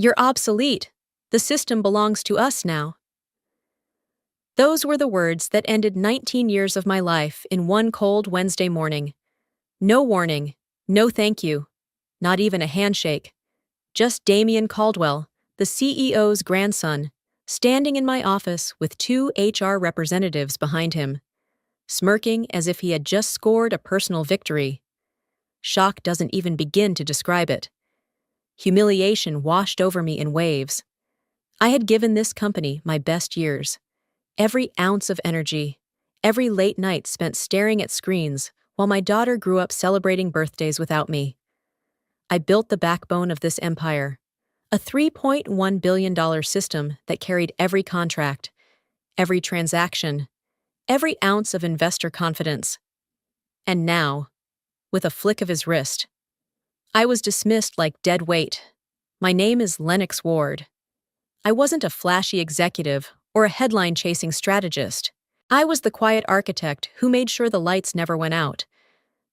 "You're obsolete. The system belongs to us now." Those were the words that ended 19 years of my life in one cold Wednesday morning. No warning, no thank you, not even a handshake. Just Damian Caldwell, the CEO's grandson, standing in my office with two HR representatives behind him, smirking as if he had just scored a personal victory. Shock doesn't even begin to describe it. Humiliation washed over me in waves. I had given this company my best years. Every ounce of energy, every late night spent staring at screens while my daughter grew up celebrating birthdays without me. I built the backbone of this empire, a $3.1 billion system that carried every contract, every transaction, every ounce of investor confidence. And now, with a flick of his wrist, I was dismissed like dead weight. My name is Lennox Ward. I wasn't a flashy executive or a headline-chasing strategist. I was the quiet architect who made sure the lights never went out,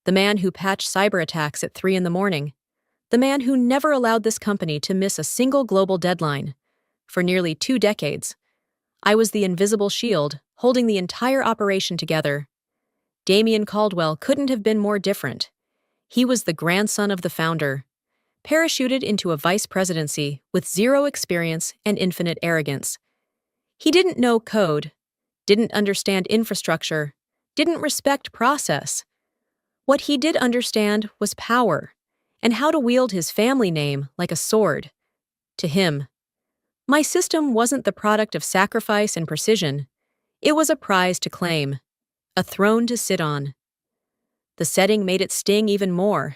the man who patched cyber attacks at 3 a.m, the man who never allowed this company to miss a single global deadline. For nearly 2 decades, I was the invisible shield holding the entire operation together. Damian Caldwell couldn't have been more different. He was the grandson of the founder, parachuted into a vice presidency with zero experience and infinite arrogance. He didn't know code, didn't understand infrastructure, didn't respect process. What he did understand was power, and how to wield his family name like a sword. To him, my system wasn't the product of sacrifice and precision. It was a prize to claim, a throne to sit on. The setting made it sting even more.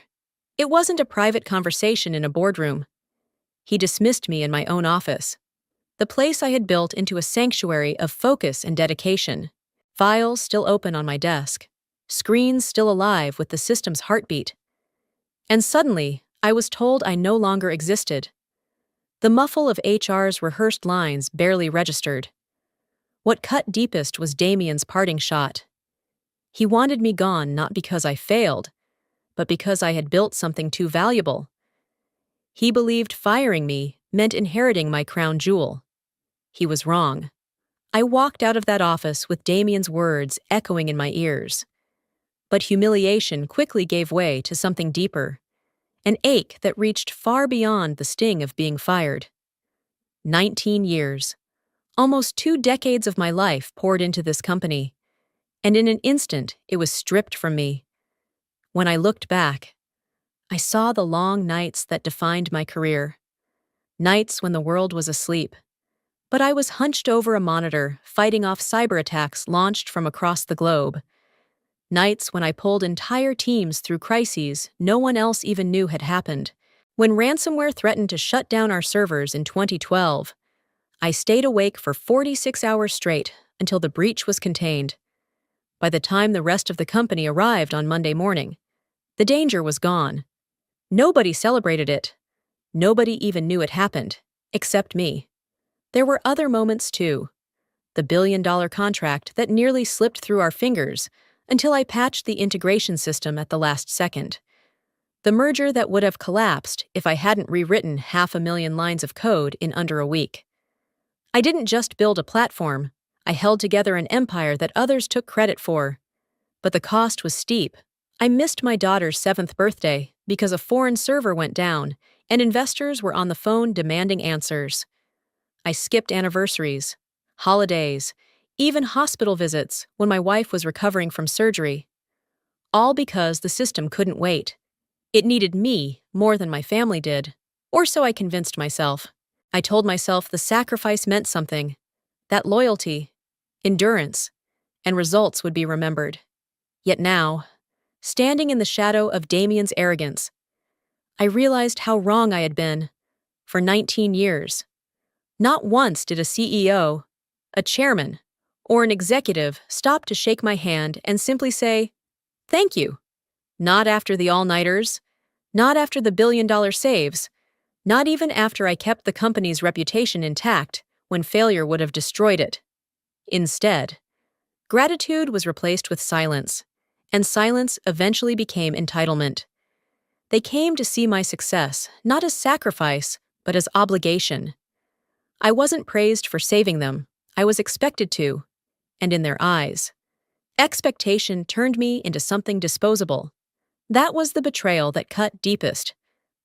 It wasn't a private conversation in a boardroom. He dismissed me in my own office, the place I had built into a sanctuary of focus and dedication. Files still open on my desk, screens still alive with the system's heartbeat. And suddenly, I was told I no longer existed. The muffle of HR's rehearsed lines barely registered. What cut deepest was Damian's parting shot. He wanted me gone not because I failed, but because I had built something too valuable. He believed firing me meant inheriting my crown jewel. He was wrong. I walked out of that office with Damian's words echoing in my ears. But humiliation quickly gave way to something deeper, an ache that reached far beyond the sting of being fired. 19 years, almost 2 decades of my life poured into this company, and in an instant it was stripped from me. When I looked back, I saw the long nights that defined my career. Nights when the world was asleep, but I was hunched over a monitor fighting off cyber attacks launched from across the globe. Nights when I pulled entire teams through crises no one else even knew had happened. When ransomware threatened to shut down our servers in 2012, I stayed awake for 46 hours straight until the breach was contained. By the time the rest of the company arrived on Monday morning, the danger was gone. Nobody celebrated it. Nobody even knew it happened, except me. There were other moments too. The billion-dollar contract that nearly slipped through our fingers until I patched the integration system at the last second. The merger that would have collapsed if I hadn't rewritten 500,000 lines of code in under a week. I didn't just build a platform. I held together an empire that others took credit for. But the cost was steep. I missed my daughter's 7th birthday because a foreign server went down and investors were on the phone demanding answers. I skipped anniversaries, holidays, even hospital visits when my wife was recovering from surgery. All because the system couldn't wait. It needed me more than my family did, or so I convinced myself. I told myself the sacrifice meant something, that loyalty, endurance, and results would be remembered. Yet now, standing in the shadow of Damian's arrogance, I realized how wrong I had been. For 19 years, not once did a CEO, a chairman, or an executive stop to shake my hand and simply say, "Thank you." Not after the all-nighters, not after the billion-dollar saves, not even after I kept the company's reputation intact when failure would have destroyed it. Instead, gratitude was replaced with silence, and silence eventually became entitlement. They came to see my success not as sacrifice, but as obligation. I wasn't praised for saving them, I was expected to, and in their eyes. Expectation turned me into something disposable. That was the betrayal that cut deepest.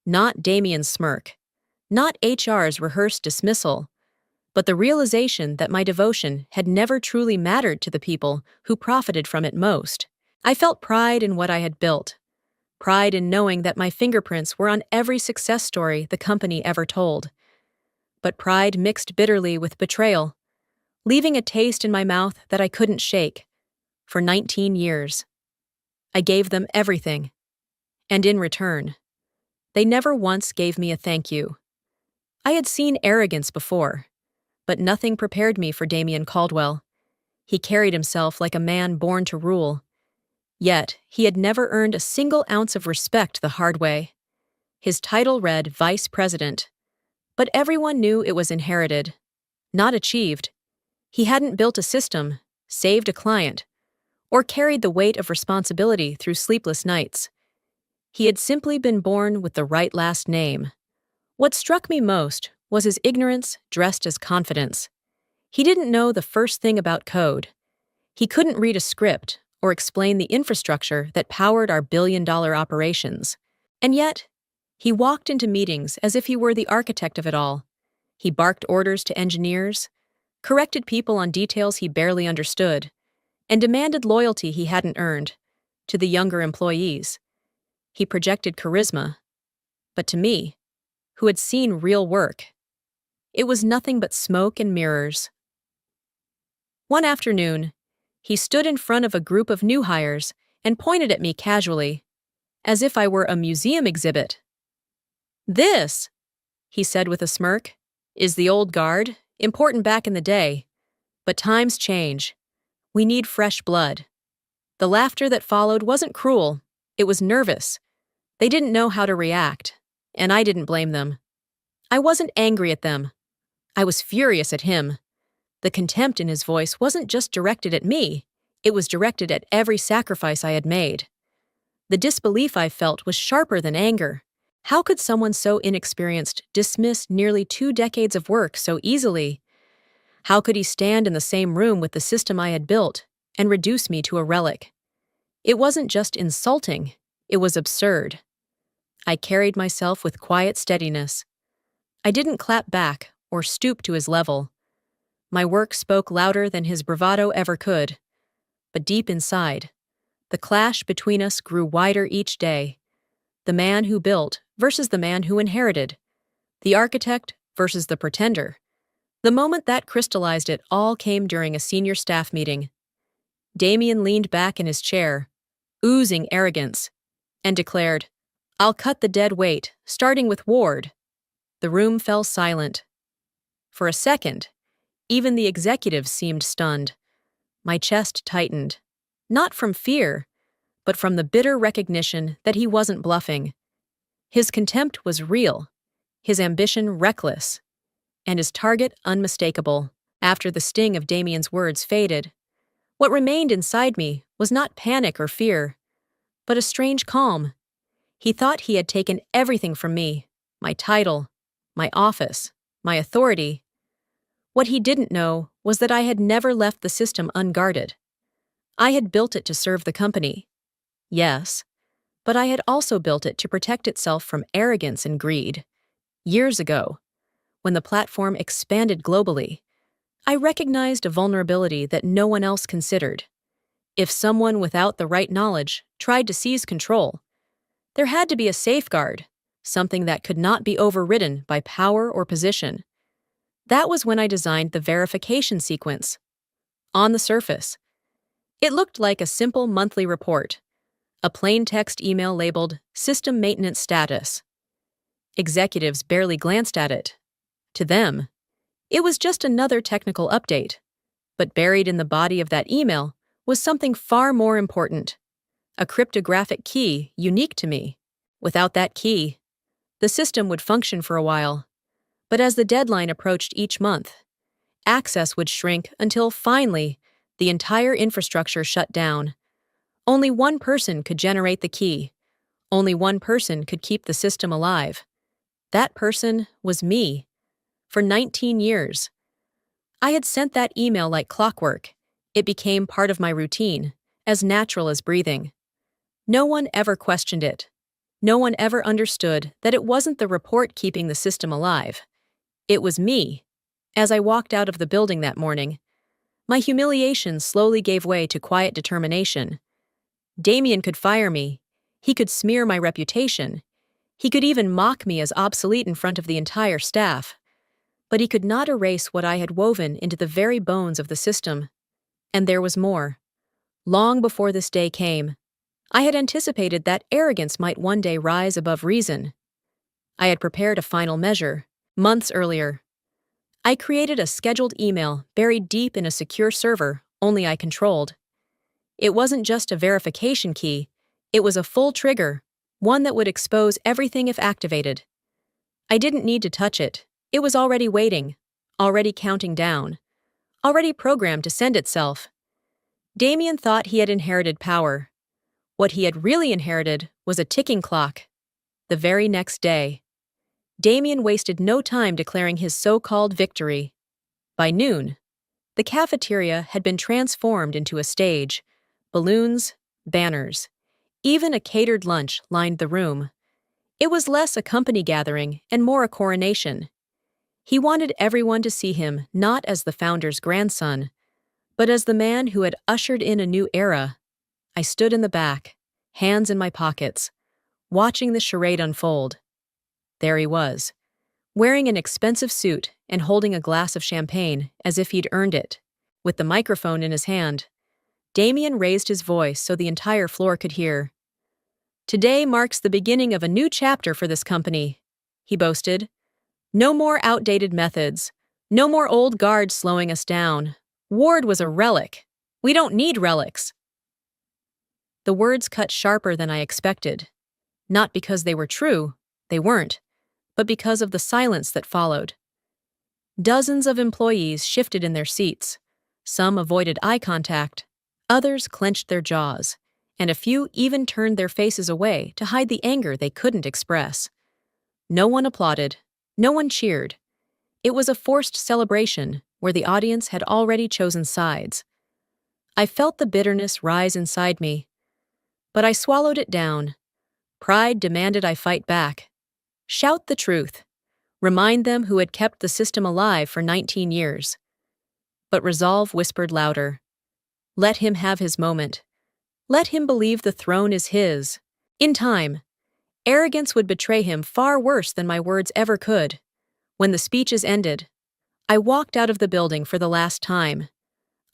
Not Damien's smirk, not HR's rehearsed dismissal, but the realization that my devotion had never truly mattered to the people who profited from it most. I felt pride in what I had built, pride in knowing that my fingerprints were on every success story the company ever told. But pride mixed bitterly with betrayal, leaving a taste in my mouth that I couldn't shake. For 19 years, I gave them everything. And in return, they never once gave me a thank you. I had seen arrogance before, but nothing prepared me for Damien Caldwell. He carried himself like a man born to rule. Yet, he had never earned a single ounce of respect the hard way. His title read Vice President, but everyone knew it was inherited, not achieved. He hadn't built a system, saved a client, or carried the weight of responsibility through sleepless nights. He had simply been born with the right last name. What struck me most was his ignorance dressed as confidence. He didn't know the first thing about code. He couldn't read a script or explain the infrastructure that powered our billion-dollar operations. And yet, he walked into meetings as if he were the architect of it all. He barked orders to engineers, corrected people on details he barely understood, and demanded loyalty he hadn't earned to the younger employees. He projected charisma, but to me, who had seen real work, it was nothing but smoke and mirrors. One afternoon, he stood in front of a group of new hires and pointed at me casually, as if I were a museum exhibit. "This," he said with a smirk, "is the old guard, important back in the day. But times change. We need fresh blood." The laughter that followed wasn't cruel, it was nervous. They didn't know how to react, and I didn't blame them. I wasn't angry at them. I was furious at him. The contempt in his voice wasn't just directed at me, it was directed at every sacrifice I had made. The disbelief I felt was sharper than anger. How could someone so inexperienced dismiss nearly 2 decades of work so easily? How could he stand in the same room with the system I had built and reduce me to a relic? It wasn't just insulting, it was absurd. I carried myself with quiet steadiness. I didn't clap back or stoop to his level. My work spoke louder than his bravado ever could. But deep inside, the clash between us grew wider each day. The man who built versus the man who inherited. The architect versus the pretender. The moment that crystallized it all came during a senior staff meeting. Damien leaned back in his chair, oozing arrogance, and declared, "I'll cut the dead weight, starting with Ward." The room fell silent. For a second, even the executives seemed stunned. My chest tightened, not from fear, but from the bitter recognition that he wasn't bluffing. His contempt was real, his ambition reckless, and his target unmistakable. After the sting of Damien's words faded, what remained inside me was not panic or fear, but a strange calm. He thought he had taken everything from me, my title, my office, my authority. What he didn't know was that I had never left the system unguarded. I had built it to serve the company. Yes, but I had also built it to protect itself from arrogance and greed. Years ago, when the platform expanded globally, I recognized a vulnerability that no one else considered. If someone without the right knowledge tried to seize control, there had to be a safeguard, something that could not be overridden by power or position. That was when I designed the verification sequence. On the surface, it looked like a simple monthly report, a plain text email labeled System Maintenance Status. Executives barely glanced at it. To them, it was just another technical update. But buried in the body of that email was something far more important, a cryptographic key unique to me. Without that key, the system would function for a while. But as the deadline approached each month, access would shrink until finally the entire infrastructure shut down. Only one person could generate the key. Only one person could keep the system alive. That person was me. For 19 years. I had sent that email like clockwork. It became part of my routine, as natural as breathing. No one ever questioned it. No one ever understood that it wasn't the report keeping the system alive. It was me. As I walked out of the building that morning, my humiliation slowly gave way to quiet determination. Damien could fire me. He could smear my reputation. He could even mock me as obsolete in front of the entire staff. But he could not erase what I had woven into the very bones of the system. And there was more. Long before this day came, I had anticipated that arrogance might one day rise above reason. I had prepared a final measure, months earlier. I created a scheduled email buried deep in a secure server only I controlled. It wasn't just a verification key, it was a full trigger, one that would expose everything if activated. I didn't need to touch it. It was already waiting, already counting down, already programmed to send itself. Damien thought he had inherited power. What he had really inherited was a ticking clock. The very next day, Damien wasted no time declaring his so-called victory. By noon, the cafeteria had been transformed into a stage. Balloons, banners, even a catered lunch lined the room. It was less a company gathering and more a coronation. He wanted everyone to see him not as the founder's grandson, but as the man who had ushered in a new era. I stood in the back, hands in my pockets, watching the charade unfold. There he was, wearing an expensive suit and holding a glass of champagne as if he'd earned it. With the microphone in his hand, Damien raised his voice so the entire floor could hear. "Today marks the beginning of a new chapter for this company," he boasted. "No more outdated methods. No more old guards slowing us down. Ward was a relic. We don't need relics." The words cut sharper than I expected. Not because they were true, they weren't, but because of the silence that followed. Dozens of employees shifted in their seats. Some avoided eye contact, others clenched their jaws, and a few even turned their faces away to hide the anger they couldn't express. No one applauded. No one cheered. It was a forced celebration where the audience had already chosen sides. I felt the bitterness rise inside me, but I swallowed it down. Pride demanded I fight back. Shout the truth. Remind them who had kept the system alive for 19 years. But resolve whispered louder. Let him have his moment. Let him believe the throne is his. In time, arrogance would betray him far worse than my words ever could. When the speeches ended, I walked out of the building for the last time.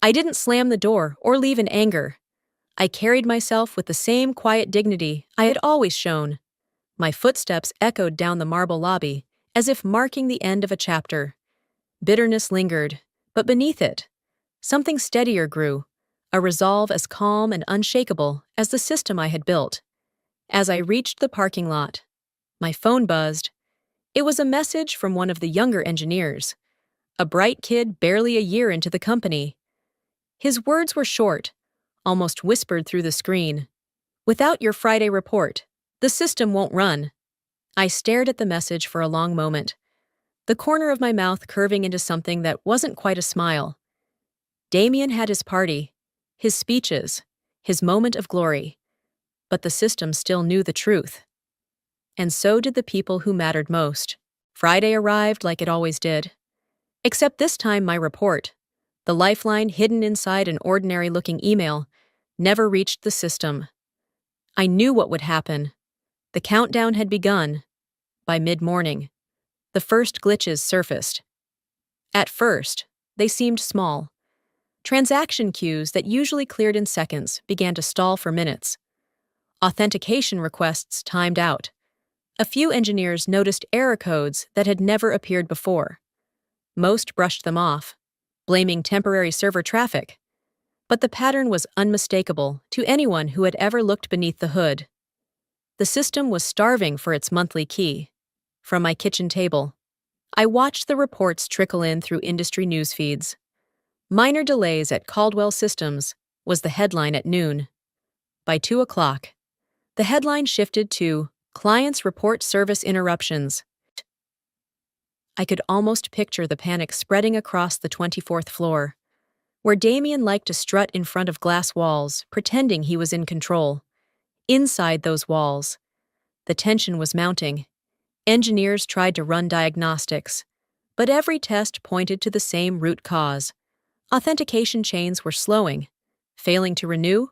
I didn't slam the door or leave in anger. I carried myself with the same quiet dignity I had always shown. My footsteps echoed down the marble lobby, as if marking the end of a chapter. Bitterness lingered, but beneath it, something steadier grew, a resolve as calm and unshakable as the system I had built. As I reached the parking lot, my phone buzzed. It was a message from one of the younger engineers, a bright kid barely a year into the company. His words were short, almost whispered through the screen. "Without your Friday report, the system won't run." I stared at the message for a long moment, the corner of my mouth curving into something that wasn't quite a smile. Damien had his party, his speeches, his moment of glory, but the system still knew the truth. And so did the people who mattered most. Friday arrived like it always did. Except this time my report, the lifeline hidden inside an ordinary-looking email, never reached the system. I knew what would happen. The countdown had begun. By mid-morning, the first glitches surfaced. At first, they seemed small. Transaction queues that usually cleared in seconds began to stall for minutes. Authentication requests timed out. A few engineers noticed error codes that had never appeared before. Most brushed them off, blaming temporary server traffic. But the pattern was unmistakable to anyone who had ever looked beneath the hood. The system was starving for its monthly key. From my kitchen table, I watched the reports trickle in through industry news feeds. "Minor delays at Caldwell Systems" was the headline at noon. By 2 o'clock, the headline shifted to "Clients report service interruptions." I could almost picture the panic spreading across the 24th floor, where Damien liked to strut in front of glass walls, pretending he was in control. Inside those walls, the tension was mounting. Engineers tried to run diagnostics, but every test pointed to the same root cause. Authentication chains were slowing, failing to renew,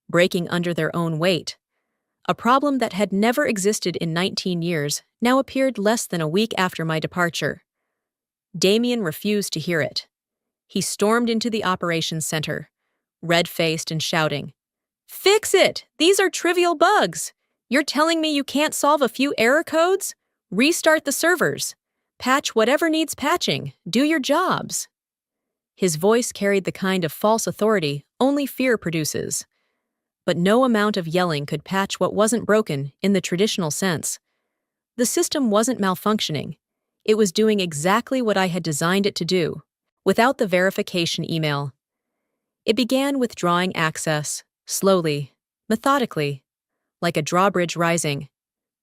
breaking under their own weight. A problem that had never existed in 19 years now appeared less than a week after my departure. Damien refused to hear it. He stormed into the operations center, red-faced and shouting, "Fix it! These are trivial bugs! You're telling me you can't solve a few error codes? Restart the servers. Patch whatever needs patching. Do your jobs." His voice carried the kind of false authority only fear produces. But no amount of yelling could patch what wasn't broken in the traditional sense. The system wasn't malfunctioning. It was doing exactly what I had designed it to do, without the verification email. It began withdrawing access, slowly, methodically, like a drawbridge rising.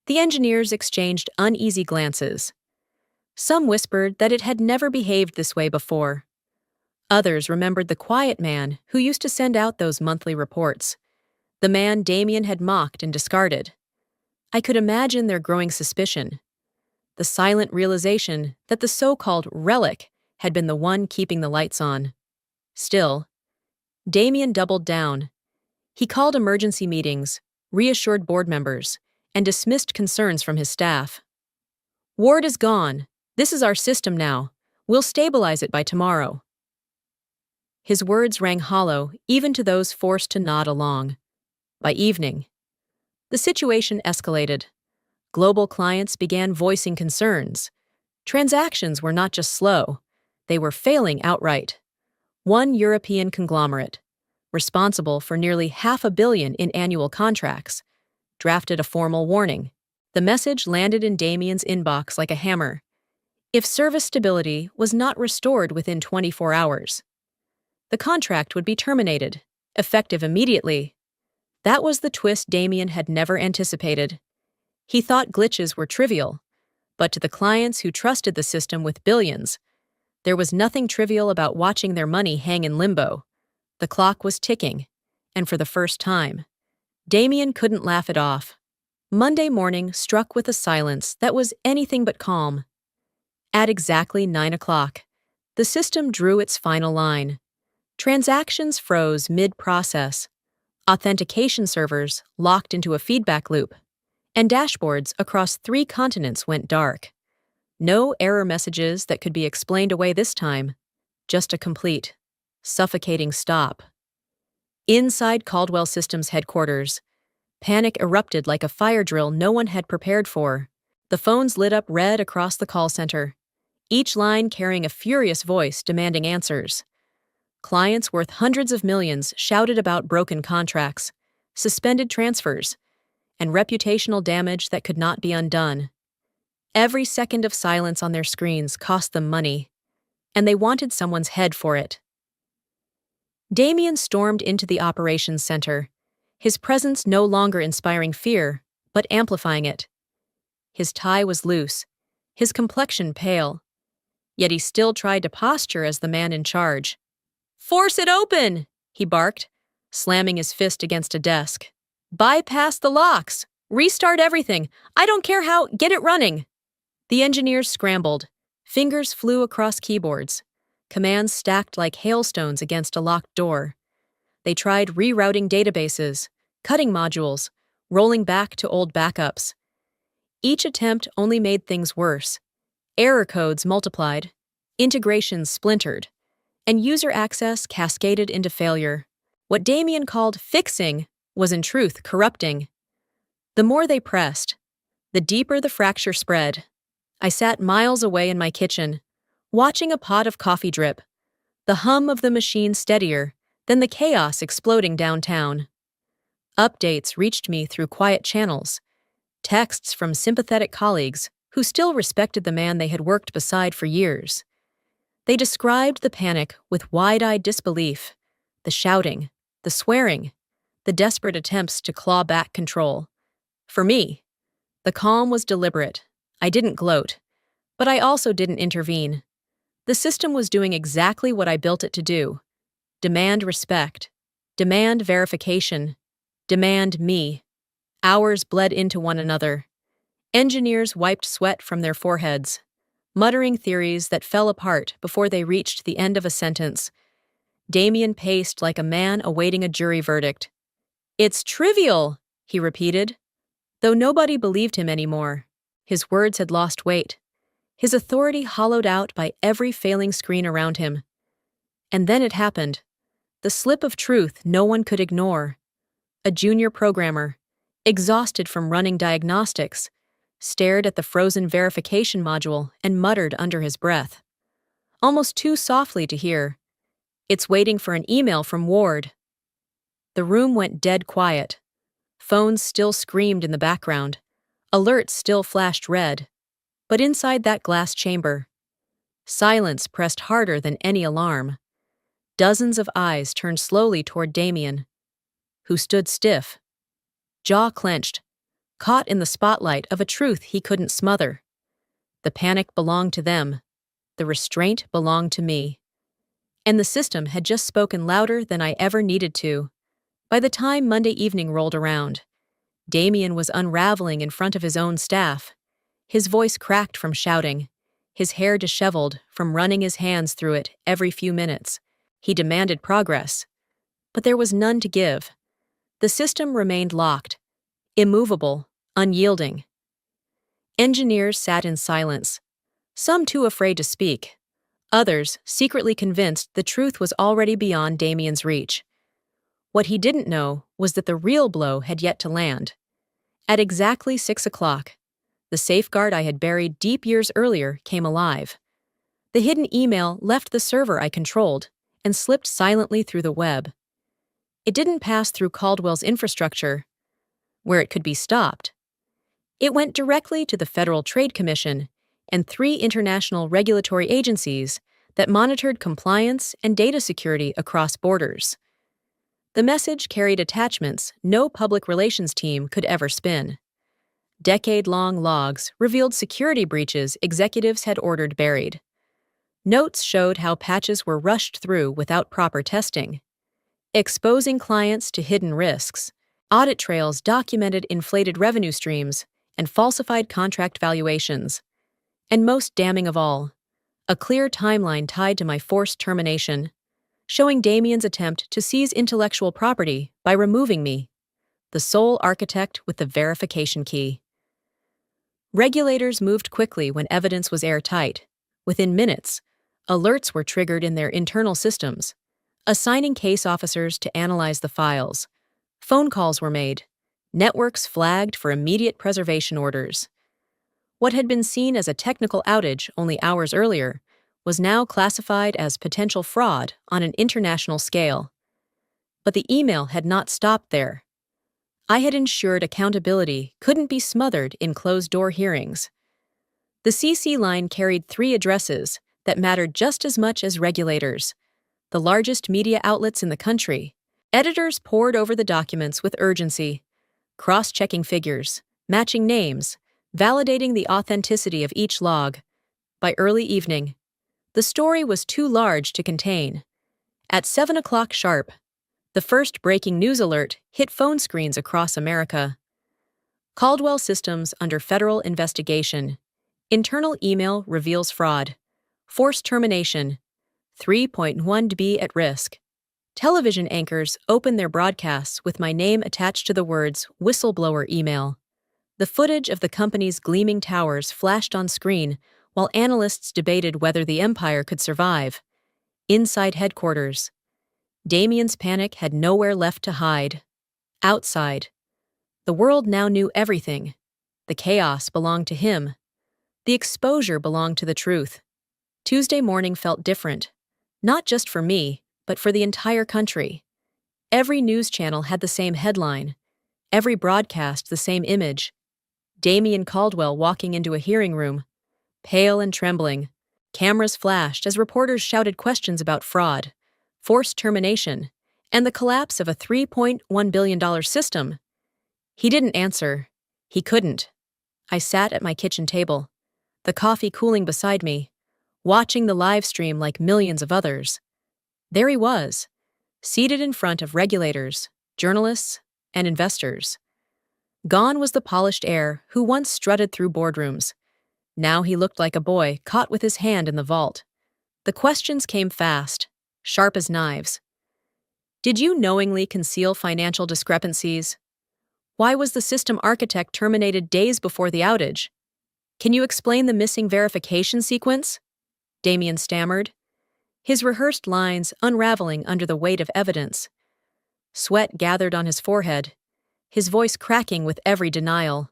The engineers exchanged uneasy glances. Some whispered that it had never behaved this way before. Others remembered the quiet man who used to send out those monthly reports, the man Damien had mocked and discarded. I could imagine their growing suspicion, the silent realization that the so-called relic had been the one keeping the lights on. Still, Damien doubled down. He called emergency meetings, reassured board members, and dismissed concerns from his staff. "Ward is gone. This is our system now. We'll stabilize it by tomorrow." His words rang hollow even to those forced to nod along. By evening, the situation escalated. Global clients began voicing concerns. Transactions were not just slow, they were failing outright. One European conglomerate, responsible for nearly $500 million in annual contracts, drafted a formal warning. The message landed in Damien's inbox like a hammer. If service stability was not restored within 24 hours, the contract would be terminated, effective immediately. That was the twist Damien had never anticipated. He thought glitches were trivial, but to the clients who trusted the system with billions, there was nothing trivial about watching their money hang in limbo. The clock was ticking, and for the first time, Damien couldn't laugh it off. Monday morning struck with a silence that was anything but calm. At exactly 9 o'clock, the system drew its final line. Transactions froze mid-process, authentication servers locked into a feedback loop, and dashboards across 3 continents went dark. No error messages that could be explained away this time, just a complete, suffocating stop. Inside Caldwell Systems headquarters, panic erupted like a fire drill no one had prepared for. The phones lit up red across the call center, each line carrying a furious voice demanding answers. Clients worth hundreds of millions shouted about broken contracts, suspended transfers, and reputational damage that could not be undone. Every second of silence on their screens cost them money, and they wanted someone's head for it. Damien stormed into the operations center, his presence no longer inspiring fear, but amplifying it. His tie was loose, his complexion pale, yet he still tried to posture as the man in charge. "Force it open!" he barked, slamming his fist against a desk. "Bypass the locks! Restart everything! I don't care how, get it running!" The engineers scrambled. Fingers flew across keyboards. Commands stacked like hailstones against a locked door. They tried rerouting databases, cutting modules, rolling back to old backups. Each attempt only made things worse. Error codes multiplied, integrations splintered, and user access cascaded into failure. What Damien called fixing was in truth corrupting. The more they pressed, the deeper the fracture spread. I sat miles away in my kitchen, watching a pot of coffee drip, the hum of the machine steadier than the chaos exploding downtown. Updates reached me through quiet channels, texts from sympathetic colleagues who still respected the man they had worked beside for years. They described the panic with wide-eyed disbelief, the shouting, the swearing, the desperate attempts to claw back control. For me, the calm was deliberate. I didn't gloat. But I also didn't intervene. The system was doing exactly what I built it to do. Demand respect. Demand verification. Demand me. Hours bled into one another. Engineers wiped sweat from their foreheads, muttering theories that fell apart before they reached the end of a sentence. Damien paced like a man awaiting a jury verdict. "It's trivial," he repeated, though nobody believed him anymore. His words had lost weight, his authority hollowed out by every failing screen around him. And then it happened. The slip of truth no one could ignore. A junior programmer, exhausted from running diagnostics, stared at the frozen verification module and muttered under his breath, almost too softly to hear, "It's waiting for an email from Ward." The room went dead quiet. Phones still screamed in the background. Alerts still flashed red. But inside that glass chamber, silence pressed harder than any alarm. Dozens of eyes turned slowly toward Damien, who stood stiff, jaw clenched, caught in the spotlight of a truth he couldn't smother. The panic belonged to them. The restraint belonged to me. And the system had just spoken louder than I ever needed to. By the time Monday evening rolled around, Damien was unraveling in front of his own staff. His voice cracked from shouting, his hair disheveled from running his hands through it every few minutes. He demanded progress, but there was none to give. The system remained locked, immovable, unyielding. Engineers sat in silence, some too afraid to speak, others secretly convinced the truth was already beyond Damien's reach. What he didn't know was that the real blow had yet to land. At exactly 6 o'clock, the safeguard I had buried deep years earlier came alive. The hidden email left the server I controlled and slipped silently through the web. It didn't pass through Caldwell's infrastructure, where it could be stopped. It went directly to the Federal Trade Commission and 3 international regulatory agencies that monitored compliance and data security across borders. The message carried attachments no public relations team could ever spin. Decade-long logs revealed security breaches executives had ordered buried. Notes showed how patches were rushed through without proper testing, exposing clients to hidden risks. Audit trails documented inflated revenue streams and falsified contract valuations. And most damning of all, a clear timeline tied to my forced termination, showing Damien's attempt to seize intellectual property by removing me, the sole architect with the verification key. Regulators moved quickly when evidence was airtight. Within minutes, alerts were triggered in their internal systems, assigning case officers to analyze the files. Phone calls were made, networks flagged for immediate preservation orders. What had been seen as a technical outage only hours earlier was now classified as potential fraud on an international scale. But the email had not stopped there. I had ensured accountability couldn't be smothered in closed-door hearings. The CC line carried 3 addresses that mattered just as much as regulators, the largest media outlets in the country. Editors pored over the documents with urgency, cross-checking figures, matching names, validating the authenticity of each log. By early evening, the story was too large to contain. At 7 o'clock sharp, the first breaking news alert hit phone screens across America. Caldwell Systems under federal investigation. Internal email reveals fraud. Forced termination. 3.1 at risk. Television anchors opened their broadcasts with my name attached to the words whistleblower email. The footage of the company's gleaming towers flashed on screen while analysts debated whether the empire could survive. Inside headquarters, Damien's panic had nowhere left to hide. Outside, the world now knew everything. The chaos belonged to him. The exposure belonged to the truth. Tuesday morning felt different, not just for me, but for the entire country. Every news channel had the same headline, every broadcast the same image. Damien Caldwell walking into a hearing room, pale and trembling. Cameras flashed as reporters shouted questions about fraud, forced termination, and the collapse of a $3.1 billion system. He didn't answer. He couldn't. I sat at my kitchen table, the coffee cooling beside me, watching the live stream like millions of others. There he was, seated in front of regulators, journalists, and investors. Gone was the polished heir who once strutted through boardrooms. Now he looked like a boy caught with his hand in the vault. The questions came fast, sharp as knives. Did you knowingly conceal financial discrepancies? Why was the system architect terminated days before the outage? Can you explain the missing verification sequence? Damien stammered, his rehearsed lines unraveling under the weight of evidence. Sweat gathered on his forehead, his voice cracking with every denial.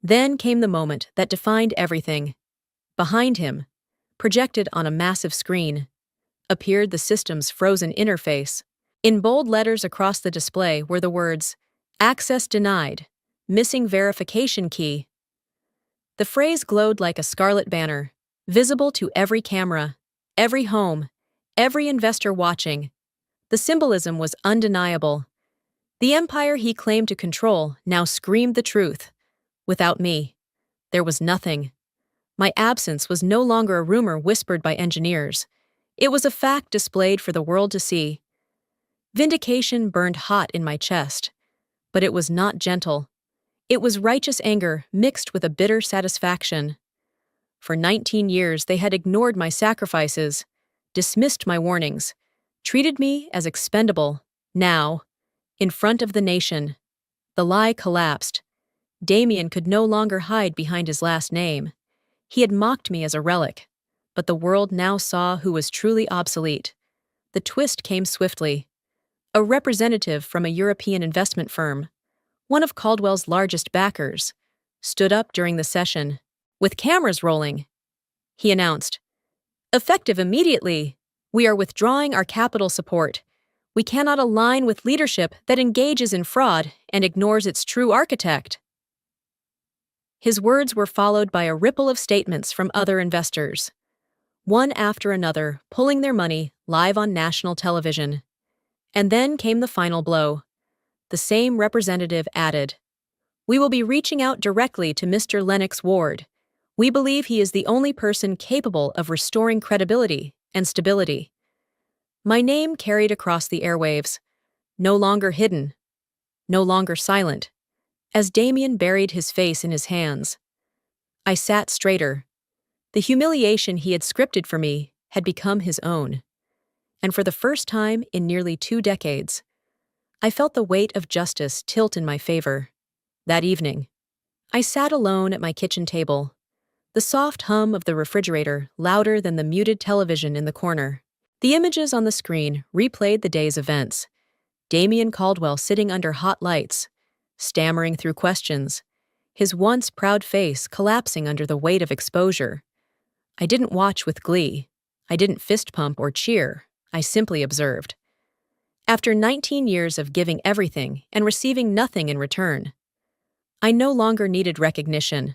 Then came the moment that defined everything. Behind him, projected on a massive screen, appeared the system's frozen interface. In bold letters across the display were the words, "Access denied, missing verification key." The phrase glowed like a scarlet banner, visible to every camera, every home, every investor watching. The symbolism was undeniable. The empire he claimed to control now screamed the truth. Without me, there was nothing. My absence was no longer a rumor whispered by engineers. It was a fact displayed for the world to see. Vindication burned hot in my chest, but it was not gentle. It was righteous anger mixed with a bitter satisfaction. For 19 years they had ignored my sacrifices, dismissed my warnings, treated me as expendable. Now, in front of the nation, the lie collapsed. Damien could no longer hide behind his last name. He had mocked me as a relic, but the world now saw who was truly obsolete. The twist came swiftly. A representative from a European investment firm, one of Caldwell's largest backers, stood up during the session. With cameras rolling, he announced, "Effective immediately, we are withdrawing our capital support. We cannot align with leadership that engages in fraud and ignores its true architect." His words were followed by a ripple of statements from other investors, one after another pulling their money live on national television. And then came the final blow. The same representative added, "We will be reaching out directly to Mr. Lennox Ward. We believe he is the only person capable of restoring credibility and stability." My name carried across the airwaves, no longer hidden, no longer silent, as Damien buried his face in his hands. I sat straighter. The humiliation he had scripted for me had become his own. And for the first time in nearly 2 decades, I felt the weight of justice tilt in my favor. That evening, I sat alone at my kitchen table, the soft hum of the refrigerator louder than the muted television in the corner. The images on the screen replayed the day's events. Damien Caldwell sitting under hot lights, stammering through questions, his once proud face collapsing under the weight of exposure. I didn't watch with glee. I didn't fist pump or cheer. I simply observed. After 19 years of giving everything and receiving nothing in return, I no longer needed recognition.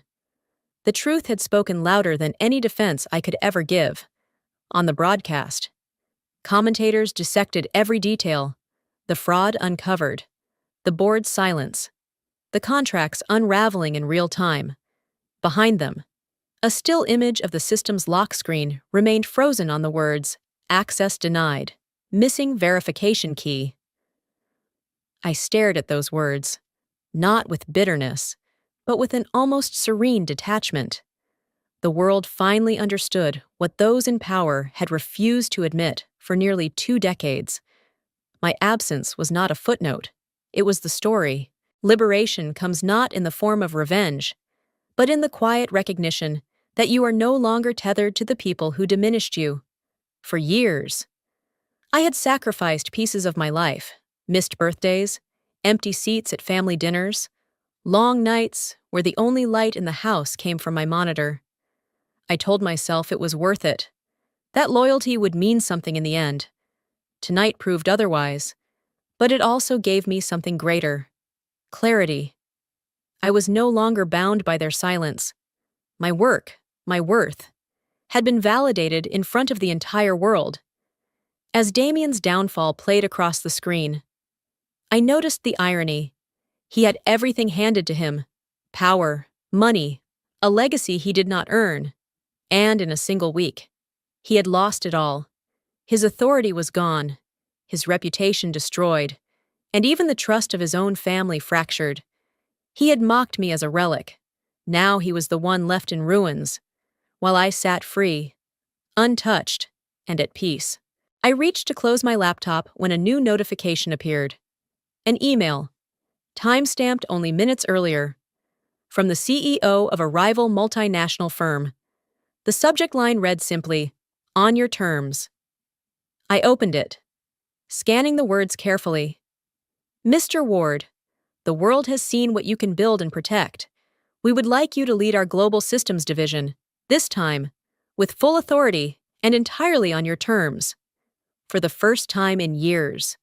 The truth had spoken louder than any defense I could ever give. On the broadcast, commentators dissected every detail, the fraud uncovered, the board's silence, the contracts unraveling in real time. Behind them, a still image of the system's lock screen remained frozen on the words, "Access denied, missing verification key." I stared at those words, not with bitterness, but with an almost serene detachment. The world finally understood what those in power had refused to admit for nearly 2 decades. My absence was not a footnote. It was the story. Liberation comes not in the form of revenge, but in the quiet recognition that you are no longer tethered to the people who diminished you. For years, I had sacrificed pieces of my life, missed birthdays, empty seats at family dinners, long nights where the only light in the house came from my monitor. I told myself it was worth it. That loyalty would mean something in the end. Tonight proved otherwise, but it also gave me something greater: clarity. I was no longer bound by their silence. My work, my worth, had been validated in front of the entire world. As Damien's downfall played across the screen, I noticed the irony. He had everything handed to him: power, money, a legacy he did not earn, and in a single week. He had lost it all. His authority was gone, his reputation destroyed, and even the trust of his own family fractured. He had mocked me as a relic. Now he was the one left in ruins, while I sat free, untouched, and at peace. I reached to close my laptop when a new notification appeared. An email, time-stamped only minutes earlier, from the CEO of a rival multinational firm. The subject line read simply, "On your terms." I opened it, scanning the words carefully. "Mr. Ward, the world has seen what you can build and protect. We would like you to lead our global systems division, this time, with full authority and entirely on your terms." For the first time in years,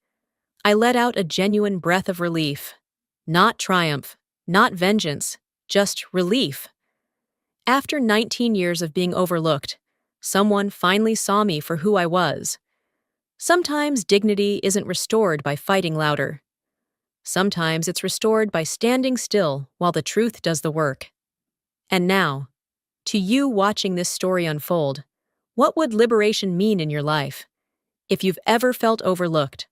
I let out a genuine breath of relief. Not triumph, not vengeance, just relief. After 19 years of being overlooked, someone finally saw me for who I was. Sometimes dignity isn't restored by fighting louder. Sometimes it's restored by standing still while the truth does the work. And now, to you watching this story unfold, what would liberation mean in your life? If you've ever felt overlooked,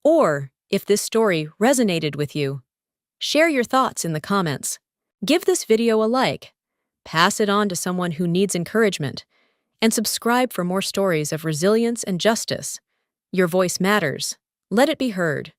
or if this story resonated with you, share your thoughts in the comments. Give this video a like, pass it on to someone who needs encouragement, and subscribe for more stories of resilience and justice. Your voice matters. Let it be heard.